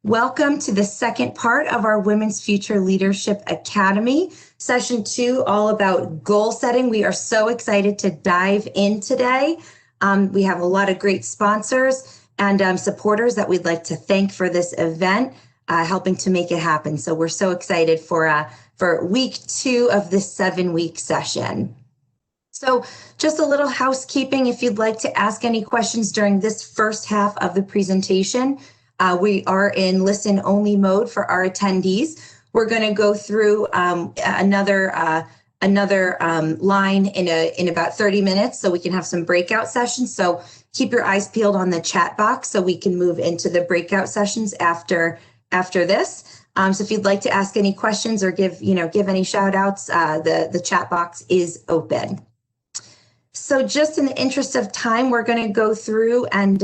Welcome to the second part of our Women's Future Leadership Academy, session 2, all about goal setting. We are so excited to dive in today. We have a lot of great sponsors and supporters that we'd like to thank for this event, helping to make it happen. So we're so excited for week 2 of this 7-week session. So just a little housekeeping, if you'd like to ask any questions during this first half of the presentation, we are in listen-only mode for our attendees. We're going to go through another line in about 30 minutes, so we can have some breakout sessions. So keep your eyes peeled on the chat box so we can move into the breakout sessions after this. So if you'd like to ask any questions or give any shout outs, the chat box is open. So just in the interest of time, we're going to go through and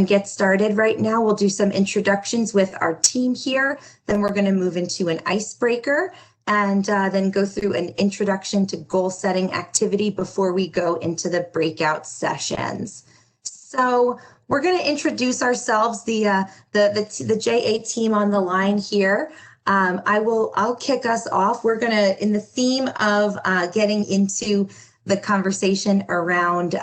get started right now. We'll do some introductions with our team here. Then we're going to move into an icebreaker and then go through an introduction to goal setting activity before we go into the breakout sessions. So we're going to introduce ourselves, the JA team on the line here. I'll kick us off. We're going to, in the theme of getting into the conversation around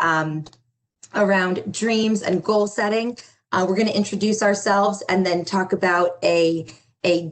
dreams and goal setting. We're going to introduce ourselves and then talk about a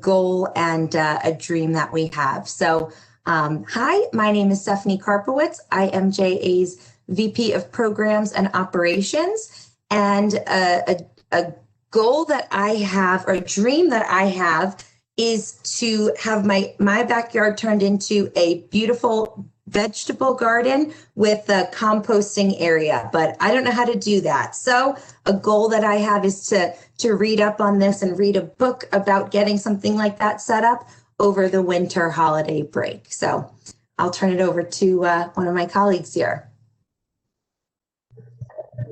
goal and a dream that we have. So, hi, my name is Stephanie Karpowitz. I am JA's VP of Programs and Operations, and a goal that I have, or a dream that I have, is to have my backyard turned into a beautiful vegetable garden with a composting area, but I don't know how to do that. So a goal that I have is to read up on this and read a book about getting something like that set up over the winter holiday break. So I'll turn it over to one of my colleagues here.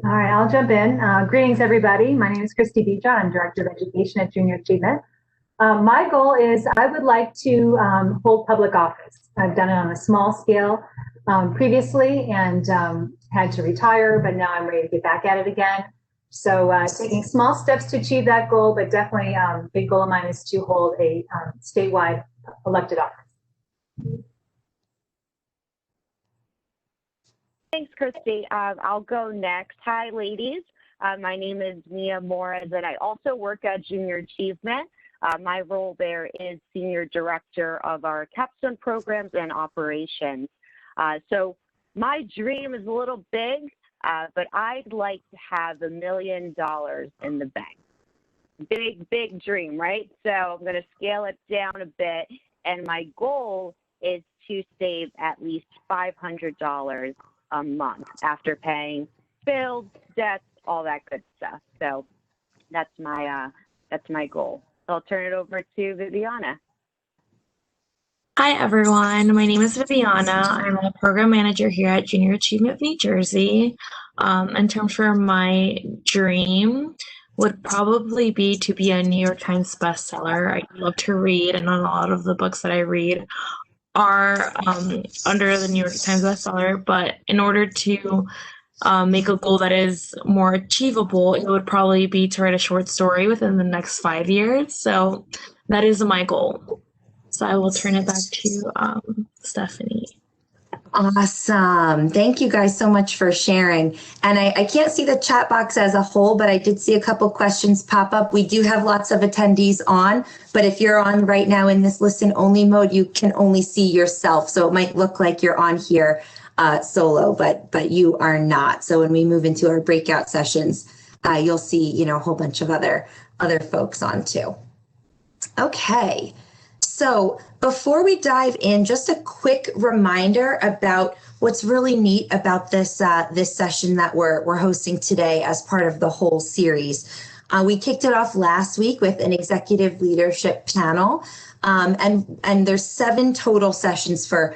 All right, I'll jump in. Greetings, everybody. My name is Christy Bija. I'm Director of Education at Junior Achievement. My goal is I would like to hold public office. I've done it on a small scale previously and had to retire, but now I'm ready to get back at it again. So taking small steps to achieve that goal, but definitely a big goal of mine is to hold a statewide elected office. Thanks, Christy. I'll go next. Hi, ladies. My name is Mia Morez, and I also work at Junior Achievement. My role there is Senior Director of our capstone programs and operations. So my dream is a little big, but I'd like to have $1 million in the bank. Big dream, right? So I'm going to scale it down a bit, and my goal is to save at least $500 a month after paying bills, debts, all that good stuff. So that's my goal. I'll turn it over to Viviana. Hi, everyone. My name is Viviana. I'm a program manager here at Junior Achievement of New Jersey. In terms for my dream would probably be to be a New York Times bestseller. I love to read, and a lot of the books that I read are under the New York Times bestseller. But in order to make a goal that is more achievable, it would probably be to write a short story within the next 5 years. So that is my goal. So I will turn it back to Stephanie. Awesome. Thank you guys so much for sharing. And I can't see the chat box as a whole, but I did see a couple questions pop up. We do have lots of attendees on, but if you're on right now in this listen only mode, you can only see yourself. So it might look like you're on here solo, but you are not. So when we move into our breakout sessions, you'll see, a whole bunch of other folks on too. Okay. So before we dive in, just a quick reminder about what's really neat about this session that we're hosting today as part of the whole series. We kicked it off last week with an executive leadership panel, and there's 7 total sessions for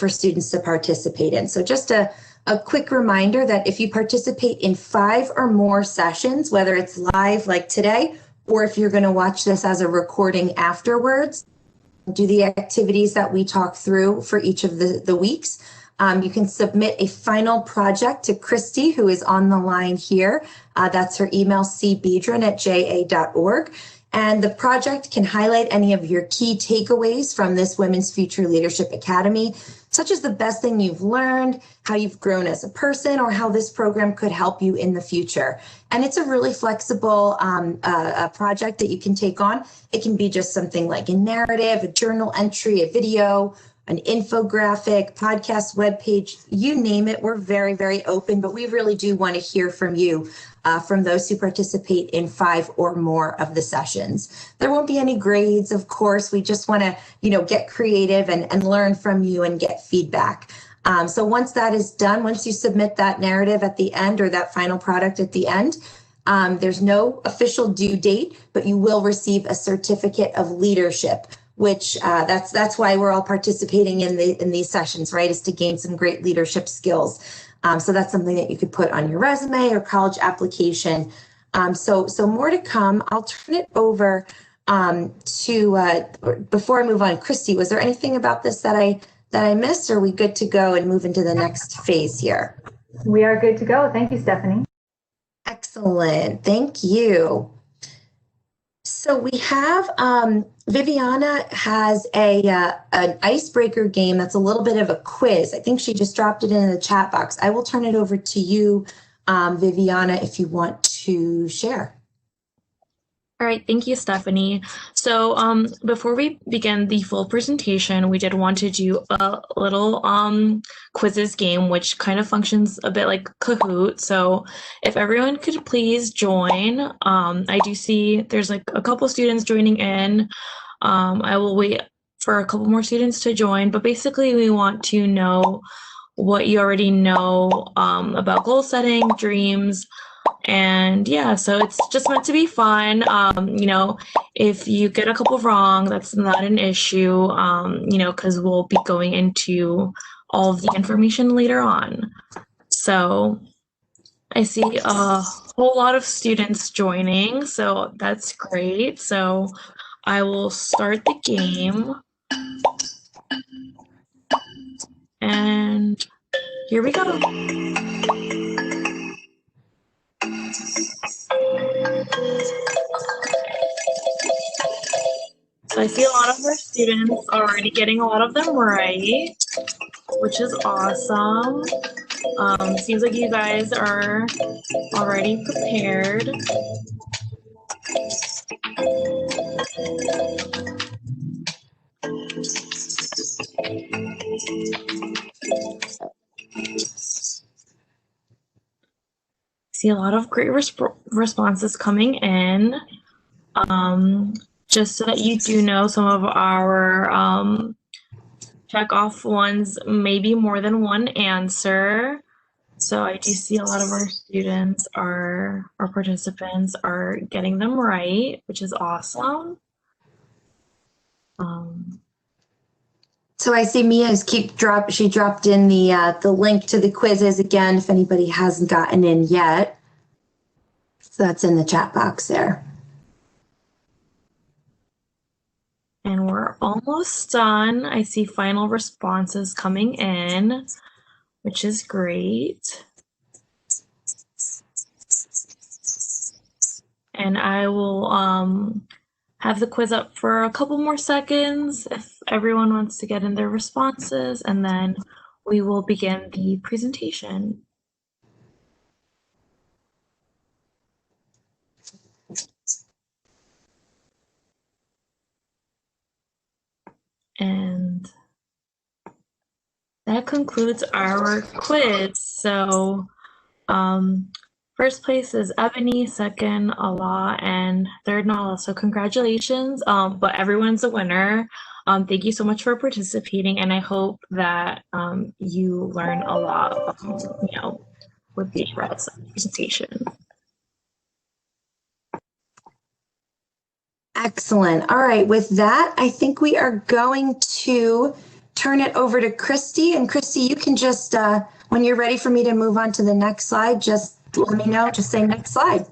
students to participate in. So just a quick reminder that if you participate in 5 or more sessions, whether it's live like today, or if you're going to watch this as a recording afterwards, do the activities that we talk through for each of the weeks. You can submit a final project to Christy, who is on the line here. That's her email, cbedron@ja.org. And the project can highlight any of your key takeaways from this Women's Future Leadership Academy, such as the best thing you've learned, how you've grown as a person, or how this program could help you in the future. And it's a really flexible project that you can take on. It can be just something like a narrative, a journal entry, a video, an infographic, podcast, webpage, you name it. We're very, very open, but we really do want to hear from you, from those who participate in 5 or more of the sessions. There won't be any grades, of course. We just want to, get creative and learn from you and get feedback. So once that is done, once you submit that narrative at the end or that final product at the end, there's no official due date, but you will receive a certificate of leadership, which that's why we're all participating in these sessions, right? Is to gain some great leadership skills. So that's something that you could put on your resume or college application. So more to come. I'll turn it over to before I move on. Christy, was there anything about this that I missed? Or are we good to go and move into the next phase here? We are good to go. Thank you, Stephanie. Excellent. Thank you. So we have Viviana has an icebreaker game that's a little bit of a quiz. I think she just dropped it in the chat box. I will turn it over to you, Viviana, if you want to share. All right, thank you, Stephanie. So before we begin the full presentation, we did want to do a little quizzes game, which kind of functions a bit like Kahoot. So if everyone could please join. I do see there's like a couple students joining in. I will wait for a couple more students to join, but basically we want to know what you already know about goal setting, dreams, and yeah, so it's just meant to be fun. If you get a couple wrong, that's not an issue, because we'll be going into all of the information later on. So I see a whole lot of students joining, so that's great. So I will start the game. And here we go. So I see a lot of our students already getting a lot of them right, which is awesome. Seems like you guys are already prepared. See a lot of great responses coming in. Just so that you do know, some of our check off ones, maybe more than one answer. So I do see a lot of our students our participants are getting them right, which is awesome. So I see Mia's she dropped in the link to the quizzes again, if anybody hasn't gotten in yet. So that's in the chat box there. And we're almost done. I see final responses coming in, which is great. And I will have the quiz up for a couple more seconds if everyone wants to get in their responses, and then we will begin the presentation. And that concludes our quiz. So first place is Ebony, second Allah, and third Nala. So congratulations, but everyone's a winner. Thank you so much for participating, and I hope that you learn a lot, with the rest of the presentation. Excellent. All right, with that, I think we are going to turn it over to Christy. And Christy, you can just, when you're ready for me to move on to the next slide, just let me know, just say next slide.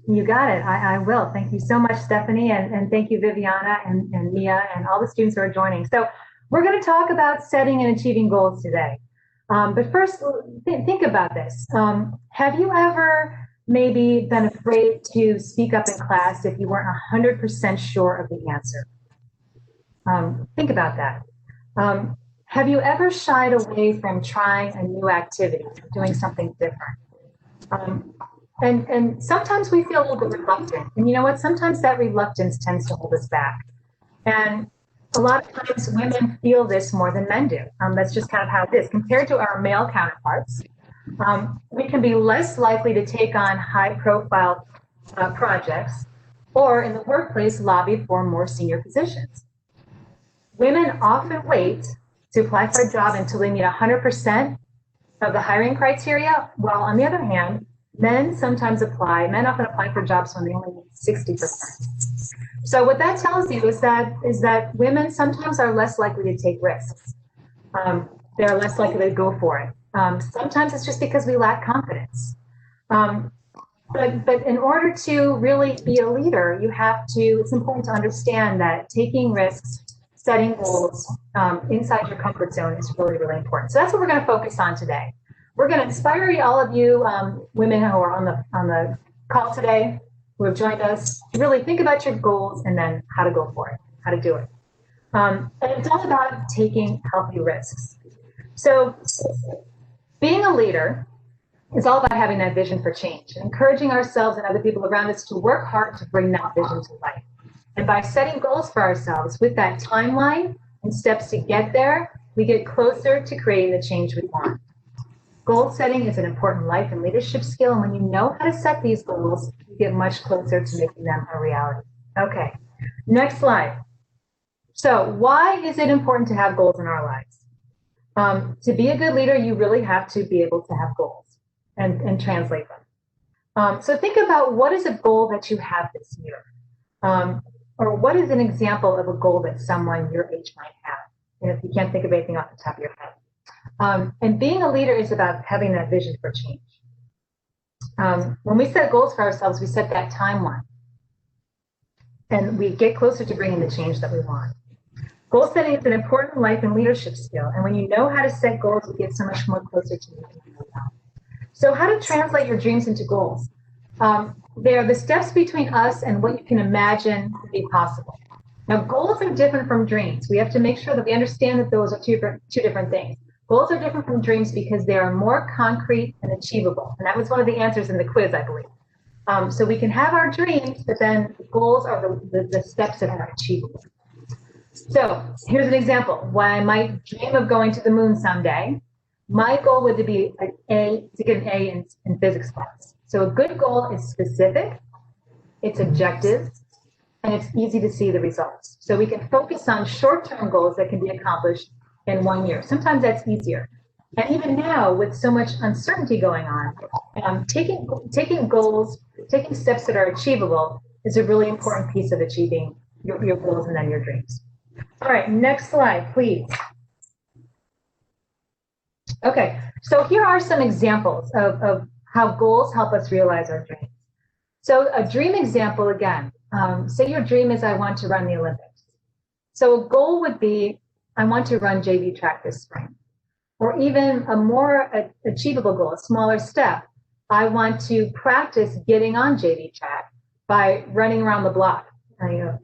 You got it. I will. Thank you so much, Stephanie. And thank you, Viviana and Mia and all the students who are joining. So we're going to talk about setting and achieving goals today. But first, think about this. Have you ever maybe been afraid to speak up in class if you weren't 100% sure of the answer? Think about that. Have you ever shied away from trying a new activity, doing something different? And sometimes we feel a little bit reluctant. And you know what? Sometimes that reluctance tends to hold us back. And a lot of times women feel this more than men do. That's just kind of how it is. Compared to our male counterparts, we can be less likely to take on high-profile projects or in the workplace lobby for more senior positions. Women often wait to apply for a job until they meet 100% of the hiring criteria, while on the other hand, men often apply for jobs when they only need 60%. So what that tells you is that women sometimes are less likely to take risks. They're less likely to go for it. Sometimes it's just because we lack confidence. But in order to really be a leader, it's important to understand that taking risks, setting goals inside your comfort zone is really, really important. So that's what we're going to focus on today. We're going to inspire all of you women who are on the call today, who have joined us, to really think about your goals and then how to go for it, how to do it. And it's all about taking healthy risks. So being a leader is all about having that vision for change and encouraging ourselves and other people around us to work hard to bring that vision to life. And by setting goals for ourselves with that timeline and steps to get there, we get closer to creating the change we want. Goal setting is an important life and leadership skill, and when you know how to set these goals, you get much closer to making them a reality. Okay, next slide. So why is it important to have goals in our lives? To be a good leader, you really have to be able to have goals and translate them. So think about, what is a goal that you have this year? Or what is an example of a goal that someone your age might have? And if you can't think of anything off the top of your head. And being a leader is about having that vision for change. When we set goals for ourselves, we set that timeline. And we get closer to bringing the change that we want. Goal setting is an important life and leadership skill. And when you know how to set goals, you get so much more closer to making them. So how to translate your dreams into goals? They are the steps between us and what you can imagine to be possible. Now, goals are different from dreams. We have to make sure that we understand that those are two different things. Goals are different from dreams because they are more concrete and achievable. And that was one of the answers in the quiz, I believe. So we can have our dreams, but then goals are the steps that are achievable. So here's an example. When I might dream of going to the moon someday, my goal would be to get an A in physics class. So a good goal is specific, it's objective, and it's easy to see the results. So we can focus on short-term goals that can be accomplished in 1 year. Sometimes that's easier. And even now, with so much uncertainty going on, taking goals, taking steps that are achievable is a really important piece of achieving your goals and then your dreams. All right, next slide, please. Okay, so here are some examples of how goals help us realize our dreams. So a dream example, again, say your dream is, I want to run the Olympics. So a goal would be, I want to run JV track this spring. Or even a more achievable goal, a smaller step, I want to practice getting on JV track by running around the block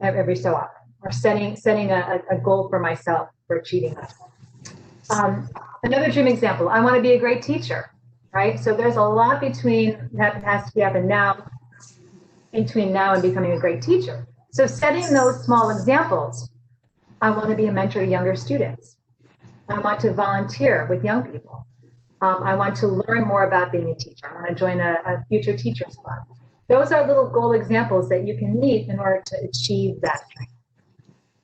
every so often, or setting a goal for myself for achieving that. Another dream example, I want to be a great teacher, right? So there's a lot between that has to happen now, between now and becoming a great teacher. So setting those small examples, I want to be a mentor to younger students. I want to volunteer with young people. I want to learn more about being a teacher. I want to join a future teachers club. Those are little goal examples that you can meet in order to achieve that dream.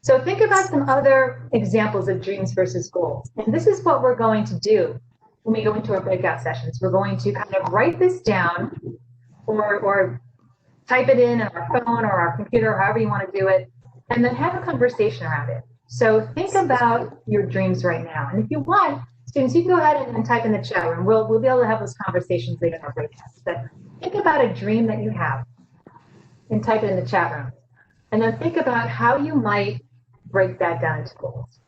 So think about some other examples of dreams versus goals. And this is what we're going to do when we go into our breakout sessions. We're going to kind of write this down or type it in on our phone or our computer, or however you want to do it, and then have a conversation around it. So think about your dreams right now. And if you want, students, you can go ahead and type in the chat room. We'll be able to have those conversations later in our breakouts. But think about a dream that you have and type it in the chat room. And then think about how you might break that down into goals.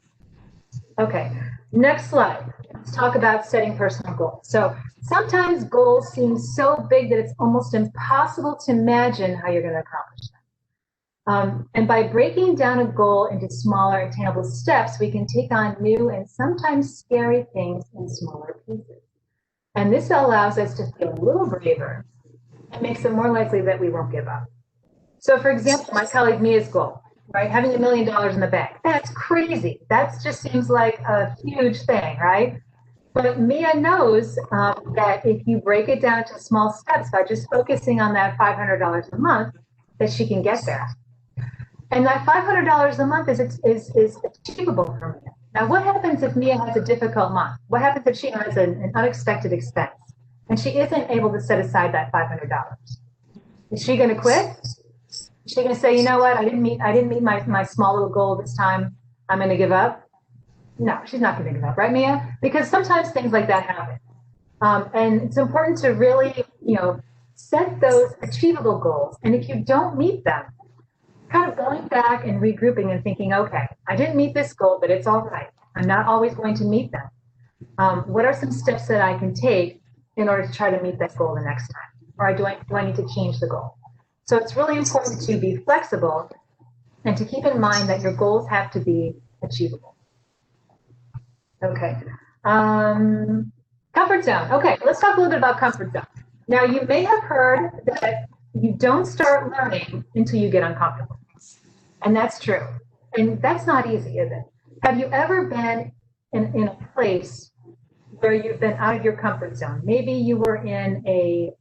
Okay, Next slide. Let's talk about setting personal goals. So sometimes goals seem so big that it's almost impossible to imagine how you're going to accomplish them. And by breaking down a goal into smaller attainable steps, we can take on new and sometimes scary things in smaller pieces. And this allows us to feel a little braver and makes it more likely that we won't give up. So for example, my colleague Mia's goal, right? Having $1 million in the bank. That's crazy. That just seems like a huge thing, right? But Mia knows that if you break it down to small steps by just focusing on that $500 a month, that she can get there. And that $500 a month is achievable for Mia. Now, what happens if Mia has a difficult month? What happens if she has an unexpected expense and she isn't able to set aside that $500? Is she going to quit? Is she going to say, you know what, I didn't meet my small little goal this time, I'm going to give up? No, she's not going to give up, right, Mia? Because sometimes things like that happen. And it's important to really, set those achievable goals. And if you don't meet them, kind of going back and regrouping and thinking, okay, I didn't meet this goal, but it's all right. I'm not always going to meet them. What are some steps that I can take in order to try to meet that goal the next time? Or do I need to change the goal? So it's really important to be flexible and to keep in mind that your goals have to be achievable. Okay. Comfort zone. Okay, let's talk a little bit about comfort zone. Now, you may have heard that you don't start learning until you get uncomfortable. And that's true. And that's not easy, is it? Have you ever been in a place where you've been out of your comfort zone? Maybe you were in a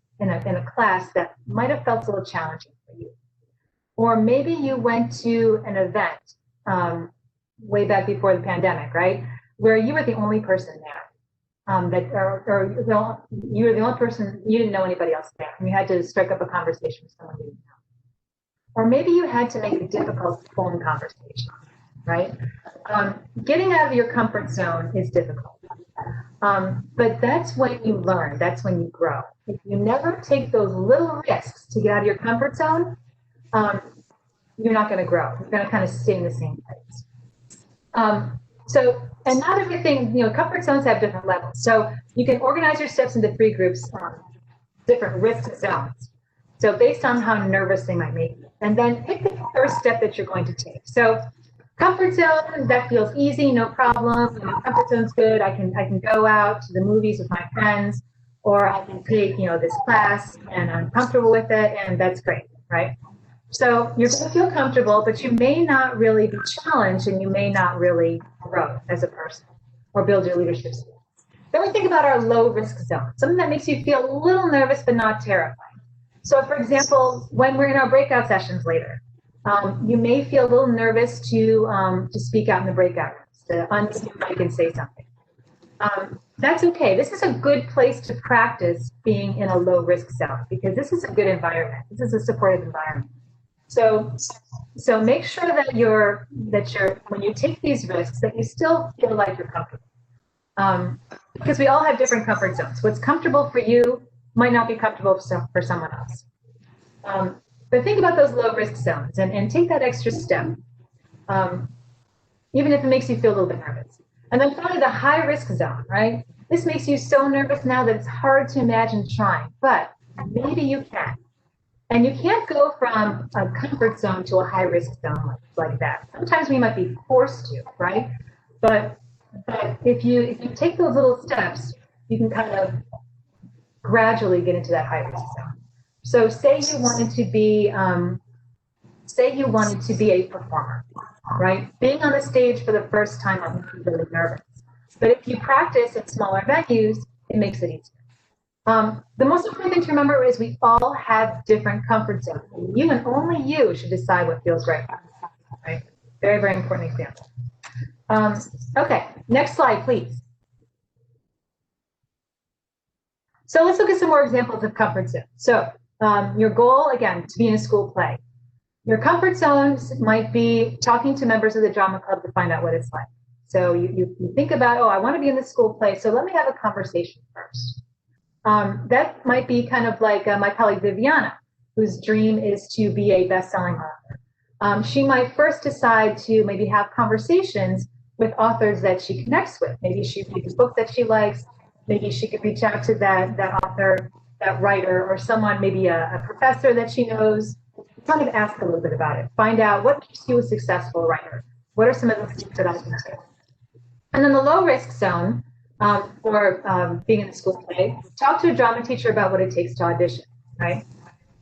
class that might have felt a little challenging for you. Or maybe you went to an event way back before the pandemic, right? Where you were the only person there. You were the only person, you didn't know anybody else there, and you had to strike up a conversation with someone you didn't know. Or maybe you had to make a difficult phone conversation, right? Getting out of your comfort zone is difficult. But that's when you learn, that's when you grow. If you never take those little risks to get out of your comfort zone, you're not going to grow. You're going to kind of stay in the same place. And not everything, comfort zones have different levels. So you can organize your steps into 3 groups, different risk zones. So based on how nervous they might make you. And then pick the first step that you're going to take. So comfort zone, that feels easy, no problem. Comfort zone's good. I can go out to the movies with my friends, or I can take, this class and I'm comfortable with it, and that's great, right? So you're going to feel comfortable, but you may not really be challenged, and you may not really grow as a person or build your leadership skills. Then we think about our low risk zone, something that makes you feel a little nervous but not terrified. So for example, when we're in our breakout sessions later, you may feel a little nervous to speak out in the breakout rooms, to unmute your mic and say something. That's okay. This is a good place to practice being in a low risk zone, because this is a good environment. This is a supportive environment. So make sure that you're when you take these risks, that you still feel like you're comfortable. Because we all have different comfort zones. What's comfortable for you might not be comfortable for someone else. But think about those low risk zones and take that extra step, even if it makes you feel a little bit nervous. And then finally, the high risk zone, right? This makes you so nervous now that it's hard to imagine trying, but maybe you can. And you can't go from a comfort zone to a high risk zone like that. Sometimes we might be forced to, right? But if you take those little steps, you can kind of gradually get into that high risk zone. So say you wanted to be a performer, right? Being on the stage for the first time might make you really nervous. But if you practice in smaller venues, it makes it easier. The most important thing to remember is we all have different comfort zones. You and only you should decide what feels right. Right? Very, very important example. Okay, next slide, please. So let's look at some more examples of comfort zones. So your goal, again, to be in a school play. Your comfort zones might be talking to members of the drama club to find out what it's like. So you think about, I want to be in this school play, so let me have a conversation first. That might be kind of like my colleague Viviana, whose dream is to be a best-selling author. She might first decide to maybe have conversations with authors that she connects with. Maybe she reads a book that she likes. Maybe she could reach out to that author, that writer, or someone, maybe a professor that she knows. Kind of ask a little bit about it. Find out what makes you a successful writer. What are some of the things that I can do? And then the low risk zone for being in the school play, talk to a drama teacher about what it takes to audition, right?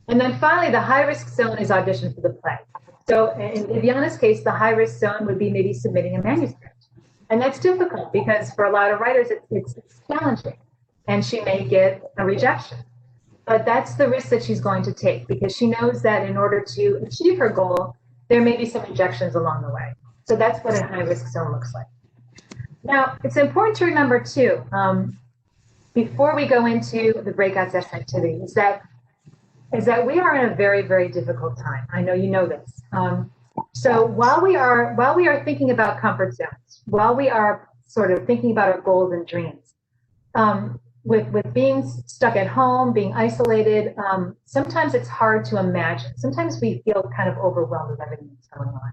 And then finally, the high risk zone is audition for the play. So in Viviana's case, the high risk zone would be maybe submitting a manuscript. And that's difficult because for a lot of writers, it's challenging and she may get a rejection. But that's the risk that she's going to take because she knows that in order to achieve her goal, there may be some rejections along the way. So that's what a high risk zone looks like. Now, it's important to remember too, before we go into the breakout session activity, is that we are in a very, very difficult time. I know you know this. So while we are thinking about comfort zones, while we are sort of thinking about our goals and dreams, with being stuck at home, being isolated, sometimes it's hard to imagine. Sometimes we feel kind of overwhelmed with everything that's going on.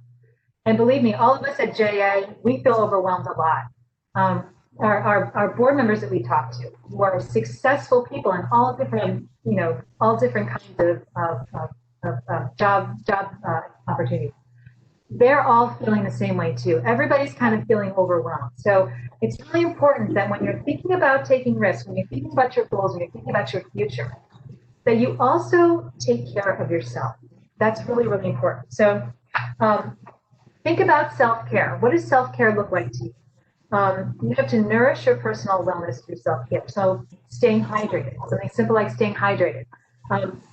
And believe me, all of us at JA, we feel overwhelmed a lot. Our board members that we talk to, who are successful people in all different, all different kinds of job opportunities, they're all feeling the same way too. Everybody's kind of feeling overwhelmed. So it's really important that when you're thinking about taking risks, when you're thinking about your goals, when you're thinking about your future, that you also take care of yourself. That's really, really important. So think about self-care. What does self-care look like to you? You have to nourish your personal wellness through self-care. So staying hydrated, something simple like staying hydrated.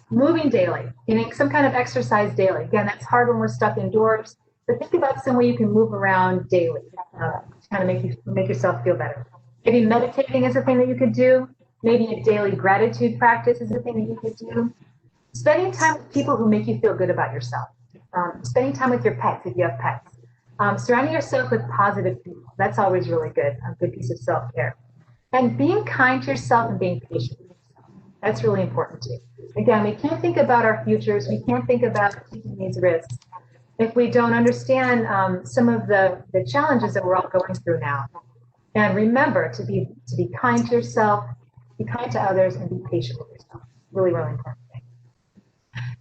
Moving daily, getting some kind of exercise daily. Again, that's hard when we're stuck indoors, but think about some way you can move around daily to kind of make yourself feel better. Maybe meditating is a thing that you could do. Maybe a daily gratitude practice is a thing that you could do. Spending time with people who make you feel good about yourself. Spending time with your pets if you have pets. Surrounding yourself with positive people. That's always really good, a good piece of self-care. And being kind to yourself and being patient with yourself. That's really important too. Again, we can't think about our futures. We can't think about taking these risks if we don't understand some of the challenges that we're all going through now. And remember to be kind to yourself, be kind to others, and be patient with yourself. Really, really important thing.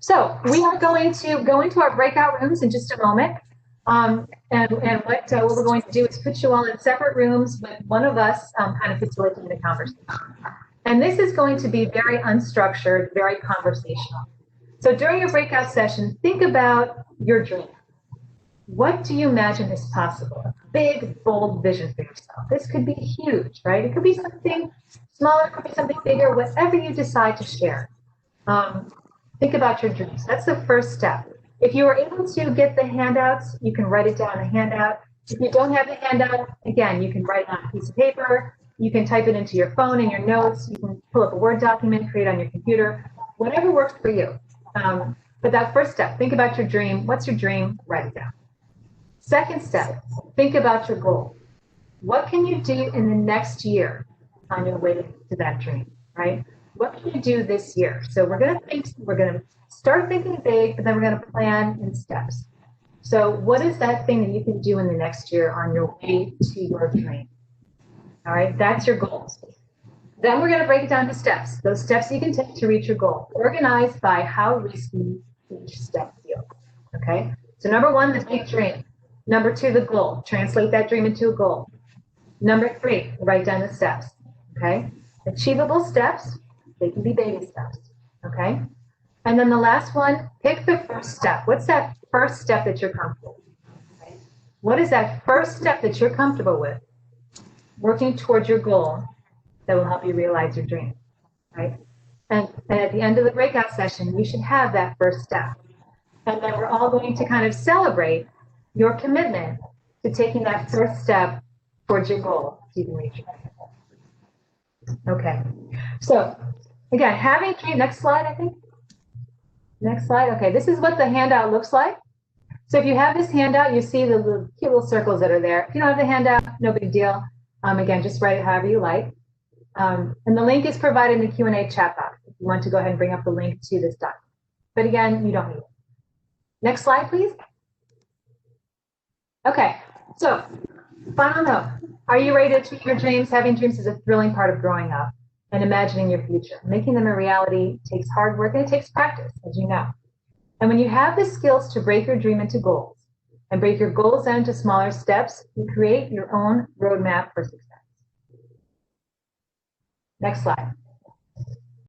So we are going to go into our breakout rooms in just a moment. And what we're going to do is put you all in separate rooms with one of us kind of facilitating the conversation. And this is going to be very unstructured, very conversational. So during your breakout session, think about your dream. What do you imagine is possible? A big, bold vision for yourself. This could be huge, right? It could be something smaller, it could be something bigger, whatever you decide to share. Think about your dreams. That's the first step. If you were able to get the handouts, you can write it down in a handout. If you don't have the handout, again, you can write it on a piece of paper. You can type it into your phone in your notes. You can pull up a Word document, create it on your computer, whatever works for you. But that first step, think about your dream. What's your dream? Write it down. Second step, think about your goal. What can you do in the next year on your way to that dream, right? What can you do this year? So we're going to start thinking big, but then we're going to plan in steps. So what is that thing that you can do in the next year on your way to your dream? All right, that's your goals. Then we're going to break it down to steps. Those steps you can take to reach your goal, organized by how risky each step feels. Okay, so number one, the big dream. Number two, the goal. Translate that dream into a goal. Number three, write down the steps. Okay, achievable steps. They can be baby steps. Okay, and then the last one, pick the first step. What's that first step that you're comfortable with? Okay? What is that first step that you're comfortable with? Working towards your goal that will help you realize your dream, right? And at the end of the breakout session, you should have that first step. And then we're all going to kind of celebrate your commitment to taking that first step towards your goal so you can reach your goal. Okay, so again, having dream, next slide, I think. Next slide, okay, this is what the handout looks like. So if you have this handout, you see the cute little circles that are there. If you don't have the handout, no big deal. Again, just write it however you like. And the link is provided in the Q&A chat box if you want to go ahead and bring up the link to this document. But again, you don't need it. Next slide, please. Okay, so Final note. Are you ready to achieve your dreams? Having dreams is a thrilling part of growing up and imagining your future. Making them a reality takes hard work and it takes practice, as you know. And when you have the skills to break your dream into goals and break your goals down into smaller steps, you create your own roadmap for success. Next slide.